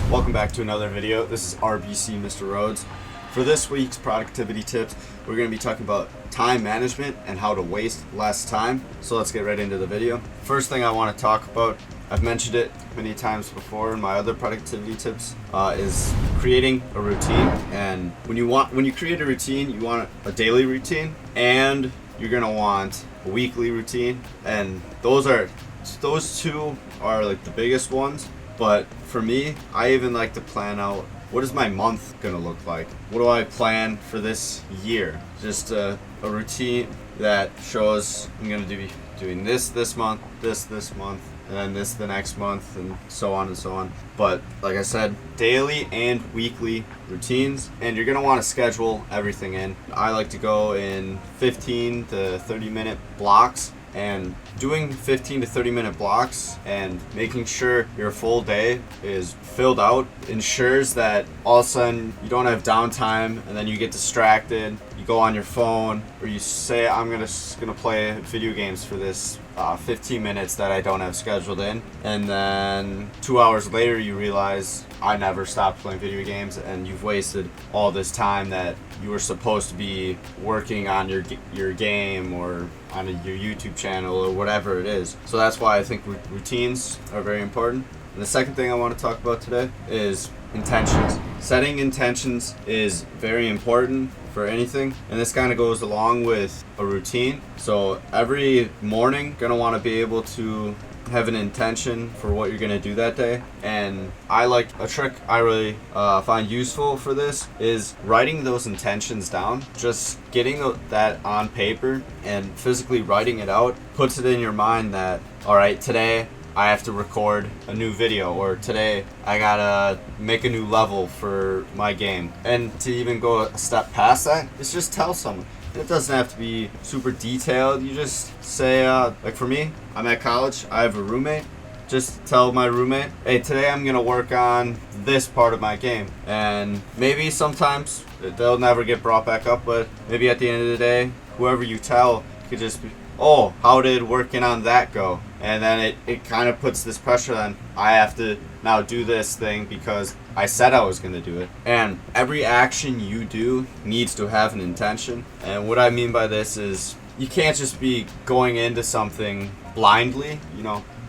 Welcome back to another video. This is RBC Mr. Rhodes. For this week's productivity tips, we're going to be talking about time management and how to waste less time. So let's get right into the video. First thing I want to talk about, I've mentioned it many times before in my other productivity tips, is creating a routine. And when you create a routine, you want a daily routine and you're going to want a weekly routine. And those two are like the biggest ones. But for me, I even like to plan out, what is my month gonna look like? What do I plan for this year? Just a routine that shows I'm gonna be doing this month, this month, and then this the next month, and so on and so on. But like I said, daily and weekly routines, and you're gonna want to schedule everything in. I like to go in 15 to 30 minute blocks. And doing 15 to 30 minute blocks and making sure your full day is filled out ensures that all of a sudden you don't have downtime and then you get distracted. You go on your phone or you say, I'm gonna play video games for this 15 minutes that I don't have scheduled in. And then 2 hours later you realize I never stopped playing video games, and you've wasted all this time that you were supposed to be working on your game or on your YouTube channel or whatever it is. So that's why I think routines are very important. And the second thing I want to talk about today is intentions. Setting intentions is very important for anything, and this kind of goes along with a routine. So every morning, gonna want to be able to have an intention for what you're gonna do that day. And I like a trick I really find useful for this is writing those intentions down. Just getting that on paper and physically writing it out puts it in your mind that, all right, today I have to record a new video, or today I gotta make a new level for my game. And to even go a step past that is just tell someone. It doesn't have to be super detailed. You just say, like for me, I'm at college, I have a roommate. Just tell my roommate, hey, today I'm gonna work on this part of my game. And maybe sometimes they'll never get brought back up, but maybe at the end of the day, whoever you tell could just be, oh, how did working on that go? And then it kind of puts this pressure on, I have to now do this thing because I said I was going to do it. And every action you do needs to have an intention. And what I mean by this is you can't just be going into something blindly,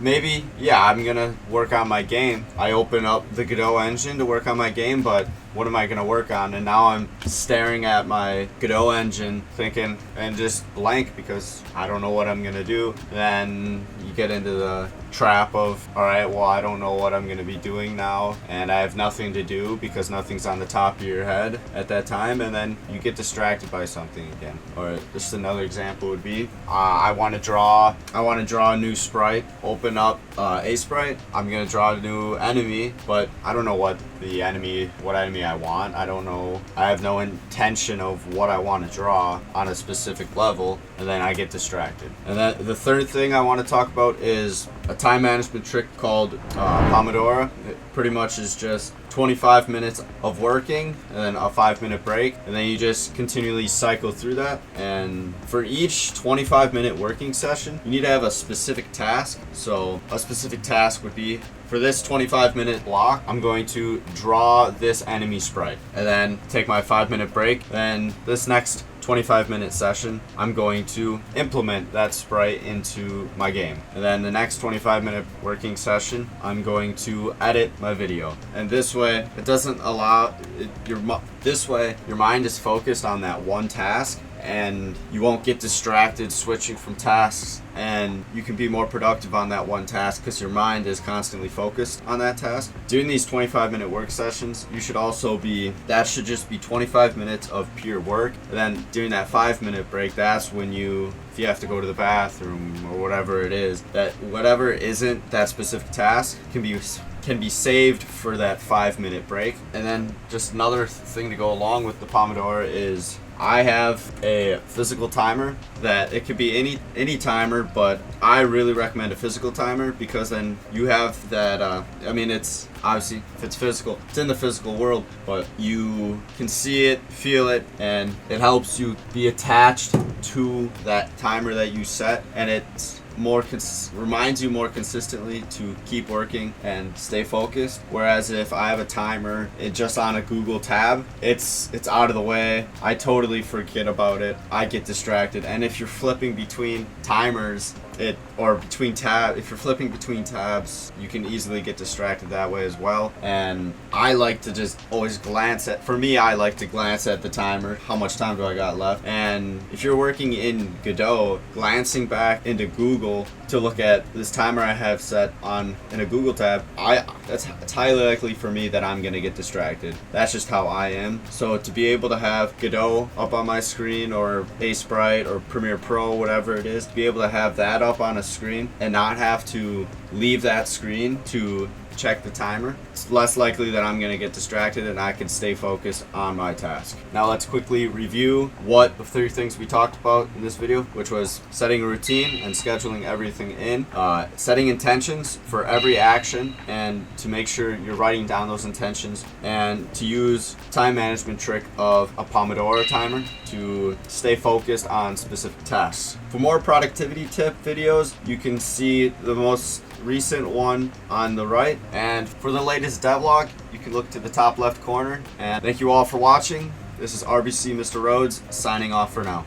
Maybe, yeah, I'm going to work on my game. I open up the Godot engine to work on my game, but what am I going to work on? And now I'm staring at my Godot engine thinking, and just blank because I don't know what I'm going to do. Then you get into the trap of, all right, well, I don't know what I'm going to be doing now, and I have nothing to do because nothing's on the top of your head at that time, and then you get distracted by something again. Or just another example would be, I want to draw a new sprite, open up a sprite, I'm going to draw a new enemy, but I don't know what enemy I want. I don't know. I have no intention of what I want to draw on a specific level, and then I get distracted. And then the third thing I want to talk about is a time management trick called Pomodoro. It pretty much is just 25 minutes of working and then a 5-minute break, and then you just continually cycle through that. And for each 25-minute working session, you need to have a specific task. So a specific task would be, for this 25-minute block, I'm going to draw this enemy sprite and then take my 5-minute break. Then this next 25-minute session, I'm going to implement that sprite into my game. And then the next 25-minute working session, I'm going to edit my video. And this way, it doesn't allow this way your mind is focused on that one task, and you won't get distracted switching from tasks, and you can be more productive on that one task because your mind is constantly focused on that task. Doing these 25-minute work sessions, that should just be 25 minutes of pure work. And then during that 5-minute break, that's when if you have to go to the bathroom or whatever it is, that whatever isn't that specific task can be saved for that 5-minute break. And then just another thing to go along with the Pomodoro is I have a physical timer that it could be any timer, but I really recommend a physical timer because then you have that, it's obviously, if it's physical, it's in the physical world, but you can see it, feel it, and it helps you be attached to that timer that you set, and reminds you more consistently to keep working and stay focused. Whereas if I have a timer just on a Google tab, it's out of the way. I totally forget about it. I get distracted. And if you're flipping between timers, if you're flipping between tabs, you can easily get distracted that way as well. And I like to just always I like to glance at the timer. How much time do I got left? And if you're working in Godot, glancing back into Google to look at this timer I have set on in a Google tab, it's highly likely for me that I'm gonna get distracted. That's just how I am. So to be able to have Godot up on my screen, or Sprite or Premiere Pro, whatever it is, to be able to have that up on a screen and not have to leave that screen to check the timer, it's less likely that I'm going to get distracted and I can stay focused on my task. Now let's quickly review what the 3 things we talked about in this video, which was setting a routine and scheduling everything in, setting intentions for every action and to make sure you're writing down those intentions, and to use time management trick of a Pomodoro timer to stay focused on specific tasks. For more productivity tip videos, you can see the most recent one on the right, and for the latest devlog you can look to the top left corner. And thank you all for watching. This is RBC Mr. Rhodes signing off for now.